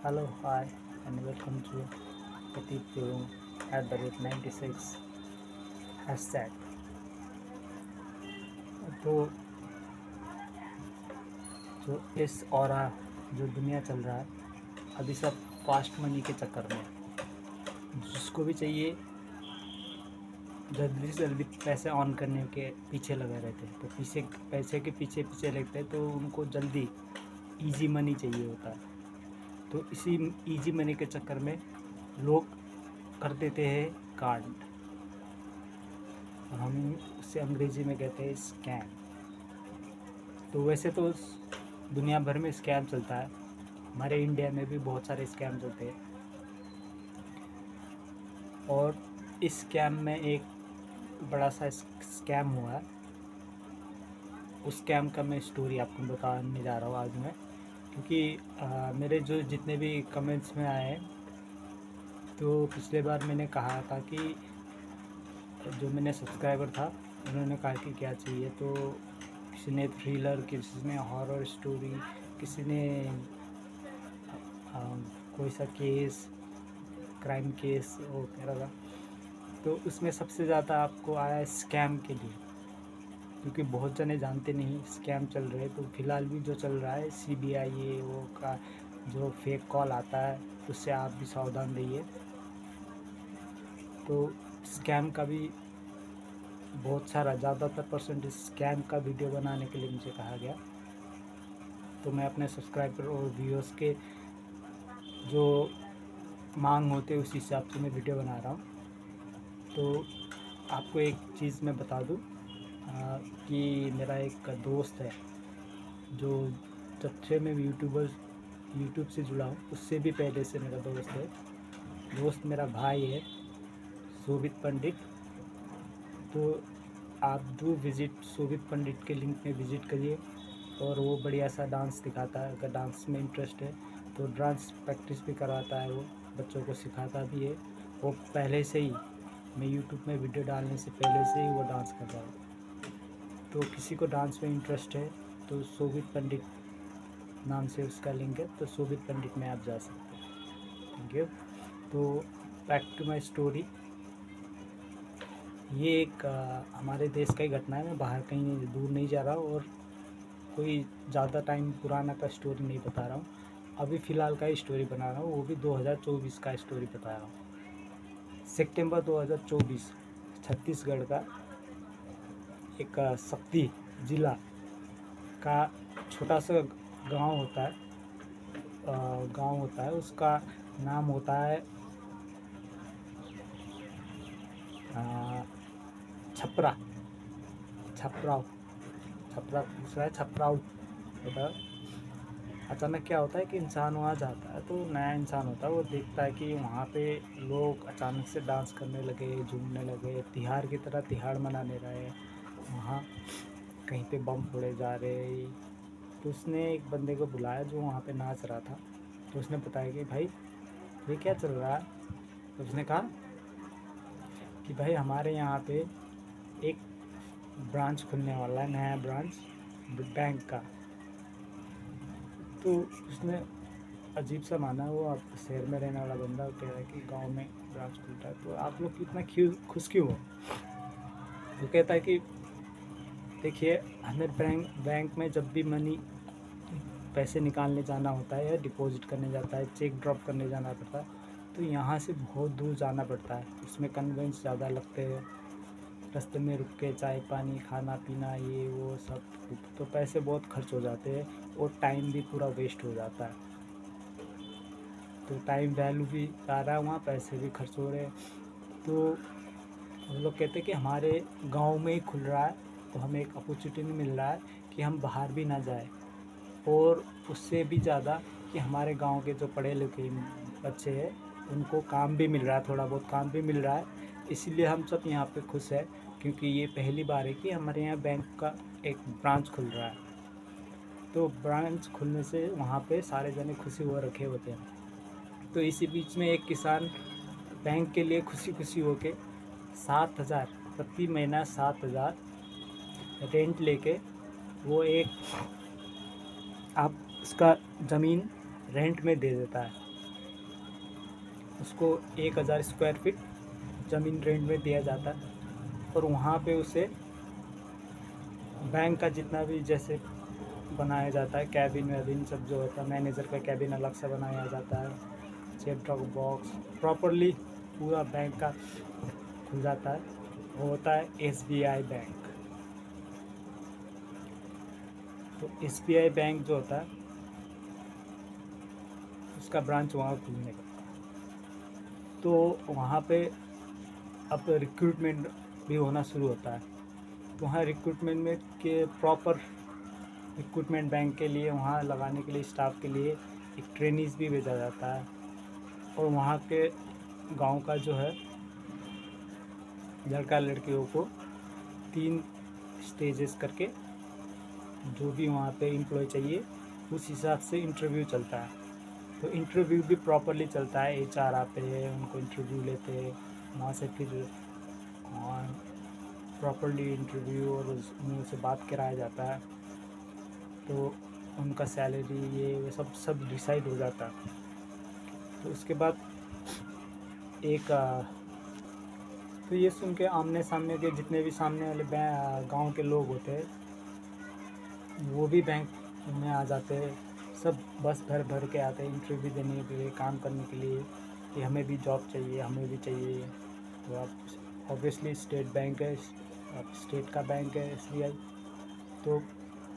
Hello, hi, and welcome to Pradeep Guru @96 hashtag। तो जो इस ऑरा जो दुनिया चल रहा है अभी सब फास्ट मनी के चक्कर में जिसको भी चाहिए जल्दी से जल्दी पैसे ऑन करने के पीछे लगे रहते हैं। तो पीछे पैसे के पीछे पीछे लगते हैं तो उनको जल्दी इजी मनी चाहिए होता है। तो इसी इजी मनी के चक्कर में लोग कर देते हैं कार्ड, और हम उसे अंग्रेज़ी में कहते हैं स्कैम। तो वैसे तो दुनिया भर में स्कैम चलता है, हमारे इंडिया में भी बहुत सारे स्कैम चलते हैं। और इस स्कैम में एक बड़ा सा स्कैम हुआ है, उस स्कैम का मैं स्टोरी आपको बताने जा रहा हूँ आज मैं, क्योंकि मेरे जो जितने भी कमेंट्स में आए हैं, तो पिछले बार मैंने कहा था कि जो मैंने सब्सक्राइबर था उन्होंने कहा कि क्या चाहिए, तो किसी ने थ्रिलर, किसी ने हॉरर स्टोरी, किसी ने कोई सा केस, क्राइम केस वो कह रहा था। तो उसमें सबसे ज़्यादा आपको आया स्कैम के लिए, क्योंकि बहुत जने जानते नहीं स्कैम चल रहे हैं। तो फिलहाल भी जो चल रहा है CBI ये वो का जो फेक कॉल आता है, उससे आप भी सावधान रहिए। तो स्कैम का भी बहुत सारा ज़्यादातर परसेंटेज स्कैम का वीडियो बनाने के लिए मुझे कहा गया। तो मैं अपने सब्सक्राइबर और व्यूअर्स के जो मांग होते उस हिसाब से मैं वीडियो बना रहा हूँ। तो आपको एक चीज़ मैं बता दूँ कि मेरा एक दोस्त है जो जब से मैं यूट्यूब से जुड़ा हूँ उससे भी पहले से मेरा दोस्त है। दोस्त मेरा भाई है, शोभित पंडित। तो आप डू विज़िट शोभित पंडित के लिंक में विज़िट करिए, और वो बढ़िया सा डांस दिखाता है। अगर डांस में इंटरेस्ट है तो डांस प्रैक्टिस भी करवाता है, वो बच्चों को सिखाता भी है। वो पहले से ही, मैं यूट्यूब में वीडियो डालने से पहले से ही वो डांस कर रहा है। तो किसी को डांस में इंटरेस्ट है तो शोभित पंडित नाम से उसका लिंक है, तो शोभित पंडित में आप जा सकते हैं। Thank you. तो बैक टू माई स्टोरी। ये एक हमारे देश का ही घटना है। मैं बाहर कहीं दूर नहीं जा रहा हूँ, और कोई ज़्यादा टाइम पुराना का स्टोरी नहीं बता रहा हूँ। अभी फ़िलहाल का ही स्टोरी बना रहा हूँ, वो भी 2024 का स्टोरी बता रहा हूँ। सितंबर 2024 छत्तीसगढ़ का एक शक्ति ज़िला का छोटा सा गांव होता है। उसका नाम होता है छपरा छपराव छपरा दूसरा है छपराव होता है। अचानक क्या होता है कि इंसान वहाँ जाता है, तो नया इंसान होता है, वो देखता है कि वहाँ पे लोग अचानक से डांस करने लगे, झूमने लगे, तिहाड़ की तरह तिहाड़ मनाने रहे। वहाँ कहीं पे बम फोड़े जा रहे। तो उसने एक बंदे को बुलाया जो वहाँ पे नाच रहा था। तो उसने बताया कि भाई ये क्या चल रहा है। तो उसने कहा कि भाई हमारे यहाँ पे एक ब्रांच खुलने वाला है, नया ब्रांच बैंक का। तो उसने अजीब सा माना। वो आप शहर में रहने वाला बंदा कह रहा है कि गांव में ब्रांच खुलता है, तो आप लोग कितना खुश क्यों हो। वो कहता है कि देखिए, हमें बैंक में जब भी पैसे निकालने जाना होता है, या डिपॉजिट करने जाता है, चेक ड्रॉप करने जाना पड़ता है, तो यहाँ से बहुत दूर जाना पड़ता है। उसमें कन्वेंस ज़्यादा लगते हैं, रास्ते में रुक के चाय पानी खाना पीना ये वो सब, तो पैसे बहुत खर्च हो जाते हैं, और टाइम भी पूरा वेस्ट हो जाता है। तो टाइम वैल्यू भी आ रहा है वहाँ, पैसे भी खर्च हो रहे हैं। तो हम लोग कहते हैं कि हमारे गांव में ही खुल रहा है, तो हमें एक अपॉर्चुनिटी मिल रहा है कि हम बाहर भी ना जाए, और उससे भी ज़्यादा कि हमारे गांव के जो पढ़े लिखे बच्चे हैं उनको काम भी मिल रहा है, थोड़ा बहुत काम भी मिल रहा है। इसीलिए हम सब यहाँ पे खुश हैं, क्योंकि ये पहली बार है कि हमारे यहाँ बैंक का एक ब्रांच खुल रहा है। तो ब्रांच खुलने से वहाँ पे सारे जने खुशी हो रखे होते हैं। तो इसी बीच में एक किसान बैंक के लिए खुशी खुशी होके 7,000 प्रति महीना 7,000 रेंट लेके वो एक आप उसका ज़मीन रेंट में दे देता है। उसको 1000 स्क्वायर फीट ज़मीन रेंट में दिया जाता है और वहाँ पे उसे बैंक का जितना भी जैसे बनाया जाता है कैबिन वैबिन सब जो होता है, मैनेजर का कैबिन अलग से बनाया जाता है, चेक ड्रॉप बॉक्स प्रॉपरली पूरा बैंक का खुल जाता है। वो होता है SBI बैंक। तो SBI बैंक जो होता है उसका ब्रांच वहाँ खुलने का, तो वहाँ पे अब रिक्रूटमेंट भी होना शुरू होता है। तो वहाँ रिक्रूटमेंट में के प्रॉपर रिक्रूटमेंट बैंक के लिए वहाँ लगाने के लिए स्टाफ के लिए एक ट्रेनीज भी भेजा जाता है। और वहाँ के गांव का जो है लड़का लड़कियों को 3 स्टेजेस करके जो भी वहाँ पे एम्प्लॉय चाहिए उस हिसाब से इंटरव्यू चलता है। तो इंटरव्यू भी प्रॉपरली चलता है, HR आते हैं, उनको इंटरव्यू लेते हैं, वहाँ से फिर प्रॉपरली इंटरव्यू और उनसे बात कराया जाता है। तो उनका सैलरी ये सब डिसाइड हो जाता है। तो उसके बाद एक तो ये सुन के आमने सामने के जितने भी सामने वाले गांव के लोग होते हैं वो भी बैंक में आ जाते हैं, सब बस भर भर के आते हैं इंटरव्यू देने के लिए, काम करने के लिए कि हमें भी जॉब चाहिए, हमें भी चाहिए। तो आप ऑब्वियसली स्टेट बैंक है, आप स्टेट का बैंक है SBI, तो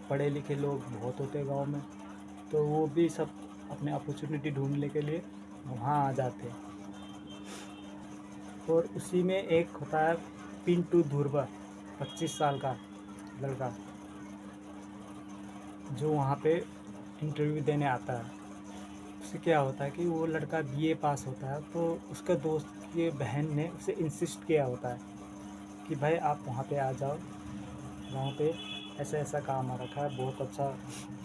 पढ़े लिखे लोग बहुत होते हैं गांव में, तो वो भी सब अपने अपॉर्चुनिटी ढूंढने के लिए वहाँ आ जाते हैं। और उसी में एक होता है पिंटू धुर्वा, 25 साल का लड़का, जो वहाँ पे इंटरव्यू देने आता है। उससे क्या होता है कि वो लड़का BA पास होता है, तो उसका दोस्त की बहन ने उसे इंसिस्ट किया होता है कि भाई आप वहाँ पे आ जाओ, वहाँ पे ऐसा ऐसा काम आ रखा है, बहुत अच्छा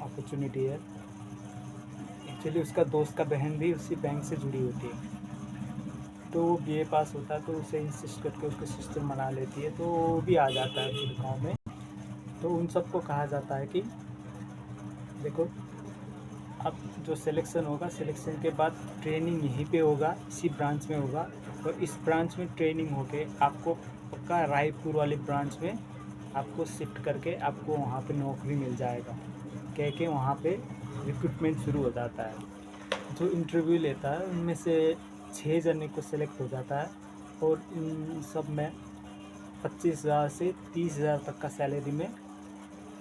अपॉर्चुनिटी है। एक्चुअली उसका दोस्त का बहन भी उसी बैंक से जुड़ी होती है, तो वो BA पास होता है, तो उसे इंसिस्ट करके उसके सिस्टर मना लेती है, तो वो भी आ जाता है फिर गाँव में। तो उन सबको कहा जाता है कि देखो अब जो सिलेक्शन होगा, सिलेक्शन के बाद ट्रेनिंग यहीं पे होगा, इसी ब्रांच में होगा, और इस ब्रांच में ट्रेनिंग होके आपको पक्का रायपुर वाली ब्रांच में आपको शिफ्ट करके आपको वहाँ पे नौकरी मिल जाएगा कह के वहाँ पे रिक्रूटमेंट शुरू हो जाता है। जो इंटरव्यू लेता है उनमें से 6 जने को सिलेक्ट हो जाता है और इन सब में 25,000 से 30,000 तक का सैलरी में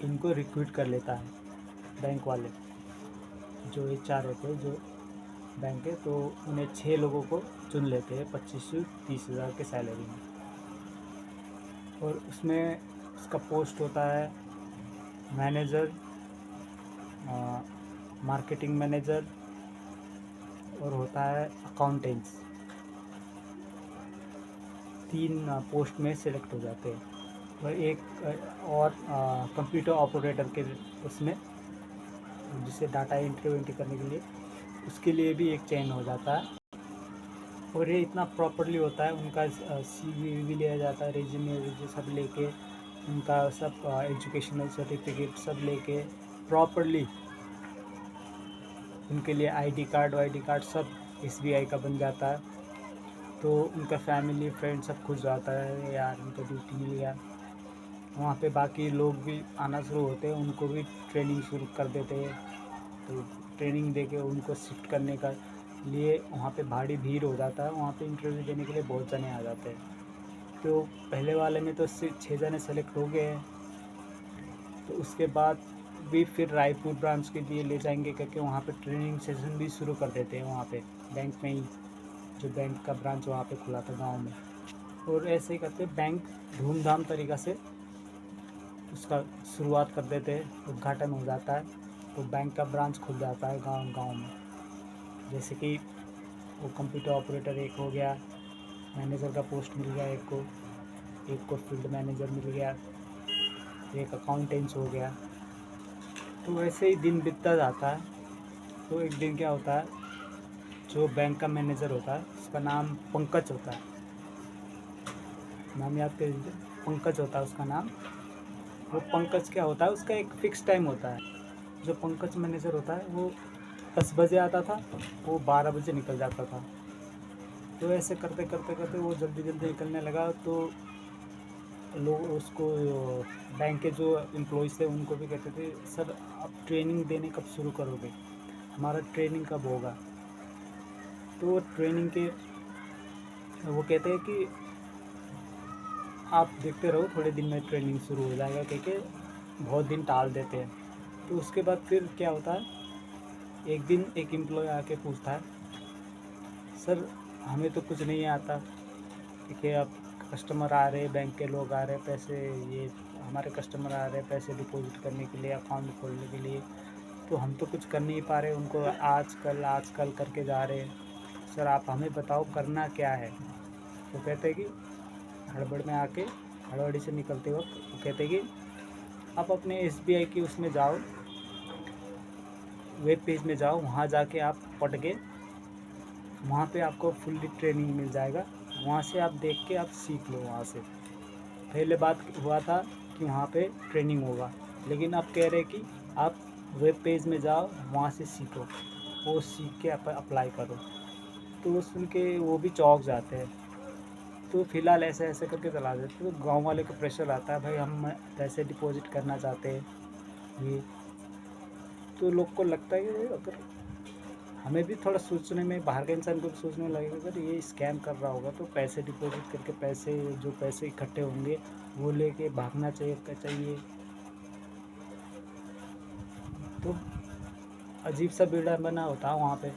इनको रिक्रूट कर लेता है बैंक वाले, जो HR होते हैं जो बैंक है, तो उन्हें 6 लोगों को चुन लेते हैं 25 से 30,000 के सैलरी में। और उसमें उसका पोस्ट होता है मैनेजर, मार्केटिंग मैनेजर और होता है अकाउंटेंट्स। 3 पोस्ट में सेलेक्ट हो जाते हैं। और एक और कंप्यूटर ऑपरेटर के उसमें, जिसे डाटा एंट्री करने के लिए, उसके लिए भी एक चयन हो जाता है। और ये इतना प्रॉपरली होता है, उनका CV भी लिया जाता है, रेज्यूमे सब लेके, उनका सब एजुकेशनल सर्टिफिकेट सब लेके प्रॉपरली उनके लिए ID कार्ड सब SBI का बन जाता है। तो उनका फैमिली फ्रेंड सब खुश रहता है, यार उनको ड्यूटी मिल गया। वहाँ पे बाकी लोग भी आना शुरू होते हैं, उनको भी ट्रेनिंग शुरू कर देते हैं। तो ट्रेनिंग देके उनको शिफ्ट करने का लिए वहाँ पे भारी भीड़ हो जाता है, वहाँ पे इंटरव्यू देने के लिए बहुत जने आ जाते हैं। तो पहले वाले में तो सिर्फ 6 जने सेलेक्ट हो गए हैं, तो उसके बाद भी फिर रायपुर ब्रांच के लिए ले जाएंगे करके वहाँ पे ट्रेनिंग सेशन भी शुरू कर देते हैं, वहाँ पे बैंक में ही, जो बैंक का ब्रांच वहाँ पे खुला था गांव में। और ऐसे ही करते बैंक धूमधाम तरीक़ा से उसका शुरुआत कर देते हैं, उद्घाटन हो जाता है, तो बैंक का ब्रांच खुल जाता है गांव गांव में। जैसे कि वो कंप्यूटर ऑपरेटर एक हो गया, मैनेजर का पोस्ट मिल गया एक को फील्ड मैनेजर मिल गया, एक अकाउंटेंट्स हो गया। तो वैसे ही दिन बीतता जाता है। तो एक दिन क्या होता है, जो बैंक का मैनेजर होता है उसका नाम पंकज होता है, नाम याद कर लीजिए, पंकज होता है उसका नाम। वो पंकज क्या होता है, उसका एक फ़िक्स टाइम होता है। जो पंकज मैनेजर होता है वो 10 बजे आता था, वो 12 बजे निकल जाता था। तो ऐसे करते करते करते वो जल्दी जल्दी निकलने लगा। तो लोग उसको बैंक के जो एम्प्लॉयज़ थे उनको भी कहते थे, सर आप ट्रेनिंग देने कब शुरू करोगे, हमारा ट्रेनिंग कब होगा। तो ट्रेनिंग के वो कहते हैं कि आप देखते रहो, थोड़े दिन में ट्रेनिंग शुरू हो जाएगा, कह के बहुत दिन टाल देते हैं। तो उसके बाद फिर क्या होता है, एक दिन एक एम्प्लॉय आके पूछता है, सर हमें तो कुछ नहीं आता, कि अब कस्टमर आ रहे, बैंक के लोग आ रहे, पैसे ये हमारे कस्टमर आ रहे पैसे डिपॉजिट करने के लिए, अकाउंट खोलने के लिए, तो हम तो कुछ कर नहीं पा रहे, उनको आज कल करके जा रहे हैं, सर आप हमें बताओ करना क्या है। तो कहते हैं कि हड़बड़ में आके, हड़बड़ी से निकलते वक्त वो कहते हैं कि आप अपने SBI की उसमें जाओ, वेब पेज में जाओ, वहाँ जाके आप पढ़ के वहाँ पे आपको फुल्ली ट्रेनिंग मिल जाएगा, वहाँ से आप देख के आप सीख लो वहाँ से। पहले बात हुआ था कि वहाँ पे ट्रेनिंग होगा, लेकिन अब कह रहे कि आप वेब पेज में जाओ, वहाँ से सीखो, वो सीख के आप अप्लाई करो। तो वो सुन के वो भी चौंक जाते हैं। तो फ़िलहाल ऐसे ऐसे करके चला देते। तो गांव वाले को प्रेशर आता है, भाई हम पैसे डिपॉजिट करना चाहते हैं ये। तो लोग को लगता है कि अगर हमें भी थोड़ा सोचने में, बाहर के इंसान को भी सोचने लगेगा, अगर ये स्कैम कर रहा होगा तो पैसे डिपॉजिट करके जो पैसे इकट्ठे होंगे वो लेके भागना चाहिए। तो अजीब सा विडंबना होता है वहाँ पे।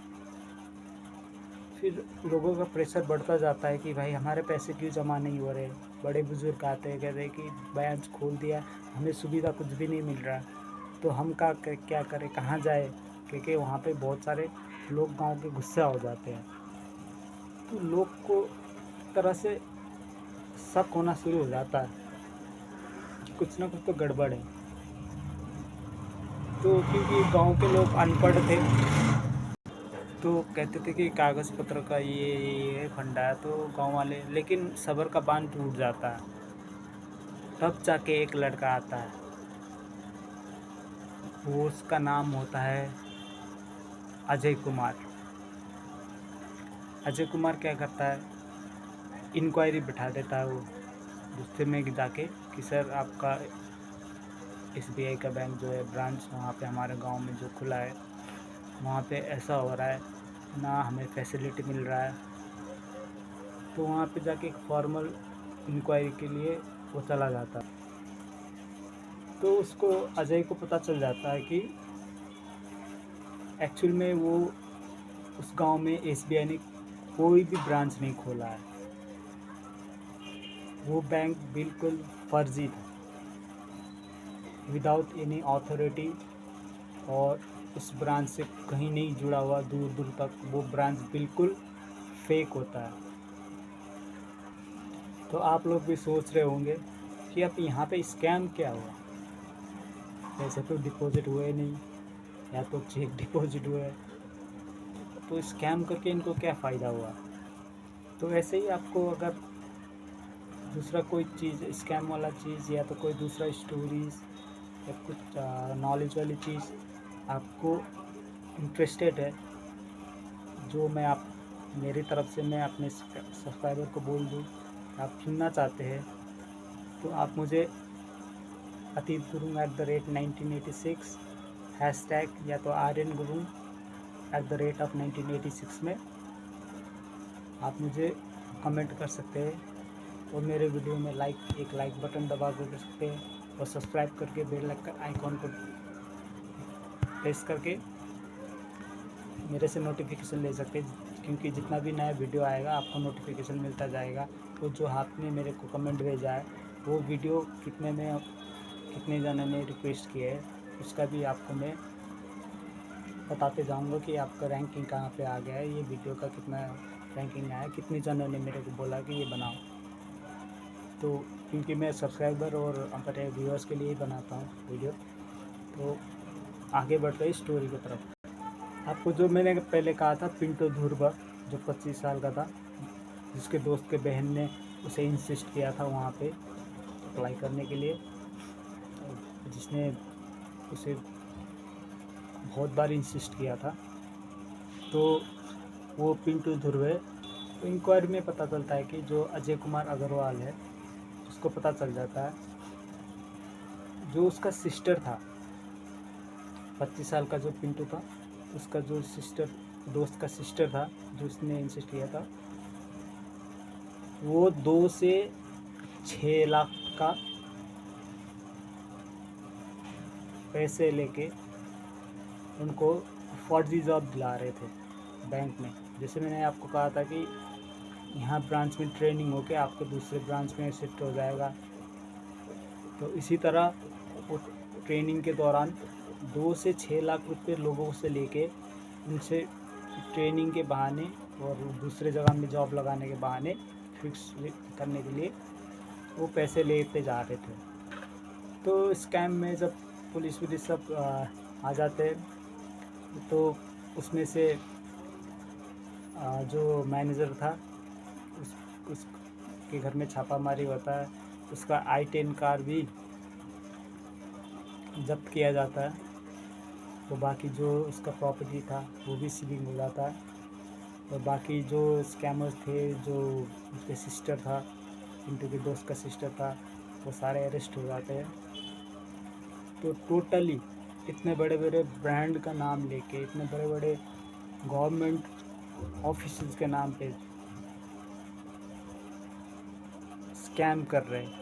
फिर लोगों का प्रेशर बढ़ता जाता है कि भाई हमारे पैसे क्यों जमा नहीं हो रहे। बड़े बुजुर्ग आते हैं, कहते हैं कि ब्रांच खोल दिया, हमें सुविधा कुछ भी नहीं मिल रहा, तो हम क्या करें, कहाँ जाए, क्योंकि वहाँ पे बहुत सारे लोग गांव के गुस्सा हो जाते हैं। तो लोग को एक तरह से शक होना शुरू हो जाता है कि कुछ ना कुछ तो गड़बड़ है। तो क्योंकि गांव के लोग अनपढ़ थे, तो कहते थे कि कागज़ पत्र का ये फंडा है, तो गांव वाले, लेकिन सब्र का बांध टूट जाता है। तब जाके एक लड़का आता है, वो उसका नाम होता है अजय कुमार। अजय कुमार क्या करता है, इंक्वायरी बिठा देता है वो गुस्से में जाके कि सर आपका SBI का बैंक जो है ब्रांच वहाँ पे हमारे गांव में जो खुला है, वहाँ पे ऐसा हो रहा है, ना हमें फैसिलिटी मिल रहा है। तो वहाँ पे जाके एक फॉर्मल इंक्वायरी के लिए वो चला जाता है। तो उसको, अजय को पता चल जाता है कि एक्चुअल में वो उस गांव में SBI ने कोई भी ब्रांच नहीं खोला है, वो बैंक बिल्कुल फर्जी था, विदाउट एनी अथॉरिटी, और उस ब्रांच से कहीं नहीं जुड़ा हुआ, दूर दूर तक वो ब्रांच बिल्कुल फेक होता है। तो आप लोग भी सोच रहे होंगे कि अब यहाँ पे स्कैम क्या हुआ, पैसे तो डिपॉजिट हुए नहीं, या तो चेक डिपॉजिट हुए, तो स्कैम करके इनको क्या फ़ायदा हुआ। तो ऐसे ही आपको अगर दूसरा कोई चीज़, स्कैम वाला चीज़, या तो कोई दूसरा स्टोरीज़ या कुछ नॉलेज वाली चीज़ आपको इंटरेस्टेड है, जो मैं आप मेरी तरफ से मैं अपने सब्सक्राइबर को बोल दूँ, आप सुनना चाहते हैं, तो आप मुझे अतीत गुरुंग @1986 हैशटैग, या तो RN गुरुंग @1986 में आप मुझे कमेंट कर सकते हैं, और मेरे वीडियो में एक लाइक बटन दबा कर सकते हैं, और सब्सक्राइब करके बेल आइकॉन को प्रेस करके मेरे से नोटिफिकेशन ले सकते हैं, क्योंकि जितना भी नया वीडियो आएगा आपको नोटिफिकेशन मिलता जाएगा। तो जो आपने मेरे को कमेंट भेजा है, वो वीडियो कितने जने ने रिक्वेस्ट किए है, उसका भी आपको मैं बताते जाऊंगा कि आपका रैंकिंग कहाँ पे आ गया है, ये वीडियो का कितना रैंकिंग आया है, कितने जनों ने मेरे को बोला कि ये बनाओ। तो क्योंकि मैं सब्सक्राइबर और अपने व्यूअर्स के लिए ही बनाता हूँ वीडियो। तो आगे बढ़ते हैं स्टोरी की तरफ। आपको जो मैंने पहले कहा था, पिंटू धुर्वा, जो 25 साल का था, जिसके दोस्त के बहन ने उसे इंसिस्ट किया था वहाँ पे अप्लाई करने के लिए, जिसने उसे बहुत बार इंसिस्ट किया था। तो वो पिंटू धुर्वे तो इंक्वायरी में पता चलता है कि जो अजय कुमार अग्रवाल है उसको पता चल जाता है जो उसका सिस्टर था, 25 साल का जो पिंटू था, उसका जो दोस्त का सिस्टर था जो उसने इंसिस्ट किया था, वो 2 से 6 लाख का पैसे लेके उनको फर्जी जॉब दिला रहे थे बैंक में। जैसे मैंने आपको कहा था कि यहाँ ब्रांच में ट्रेनिंग होके आपके दूसरे ब्रांच में शिफ्ट हो जाएगा, तो इसी तरह वो ट्रेनिंग के दौरान 2 से 6 लाख रुपए लोगों से लेके उनसे ट्रेनिंग के बहाने और दूसरे जगह में जॉब लगाने के बहाने फिक्स करने के लिए वो पैसे लेते जा रहे थे। तो स्कैम में जब पुलिस वुलिस सब आ जाते हैं तो उसमें से जो मैनेजर था उसके घर में छापामारी होता है, उसका i10 कार भी जब्त किया जाता है। तो बाकी जो उसका प्रॉपर्टी था वो भी सीलिंग हो जाता है, और बाकी जो स्कैमर्स थे, जो उसके सिस्टर था, पिंटू के दोस्त का सिस्टर था, वो सारे अरेस्ट हो जाते हैं। तो टोटली इतने बड़े बड़े ब्रांड का नाम लेके, इतने बड़े बड़े गवर्नमेंट ऑफिसर्स के नाम पे स्कैम कर रहे हैं।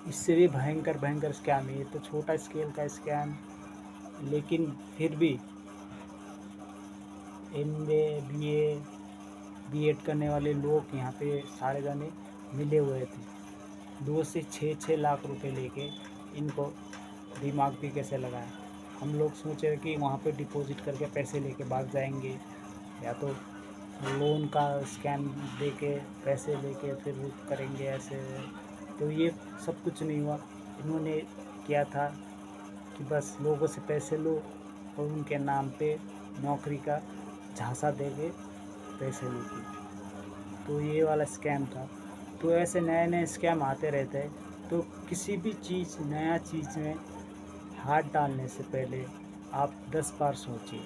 इससे भी भयंकर स्कैम है। ये तो छोटा स्केल का स्कैम, लेकिन फिर भी MA BA करने वाले लोग यहाँ पे सारे जाने मिले हुए थे। 2 से 6 लाख रुपए लेके इनको दिमाग भी कैसे लगाया। हम लोग सोचे कि वहाँ पे डिपॉजिट करके पैसे लेके भाग जाएंगे, या तो लोन का स्कैम देके पैसे लेके फिर वो करेंगे ऐसे। तो ये सब कुछ नहीं हुआ। इन्होंने किया था कि बस लोगों से पैसे लो और उनके नाम पे नौकरी का झांसा देके पैसे लेके। तो ये वाला स्कैम था। तो ऐसे नए स्कैम आते रहते हैं। तो किसी भी नया चीज़ में हाथ डालने से पहले आप 10 बार सोचिए।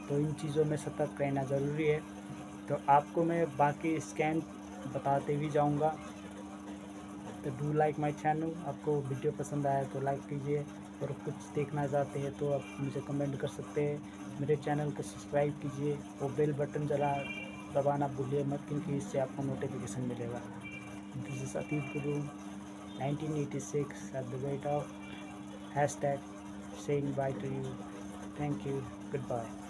तो इन चीज़ों में सतर्क रहना ज़रूरी है। तो आपको मैं बाकी स्कैम बताते भी जाऊंगा। तो डू लाइक माय चैनल। आपको वीडियो पसंद आया तो लाइक कीजिए, और कुछ देखना चाहते हैं तो आप मुझे कमेंट कर सकते हैं। मेरे चैनल को सब्सक्राइब कीजिए और बेल बटन दबाना भूलिए मत, क्योंकि इससे आपको नोटिफिकेशन मिलेगा। दिस इज अतीत गुरु 1986 at the rate of #saying bye to you. Thank you. Goodbye.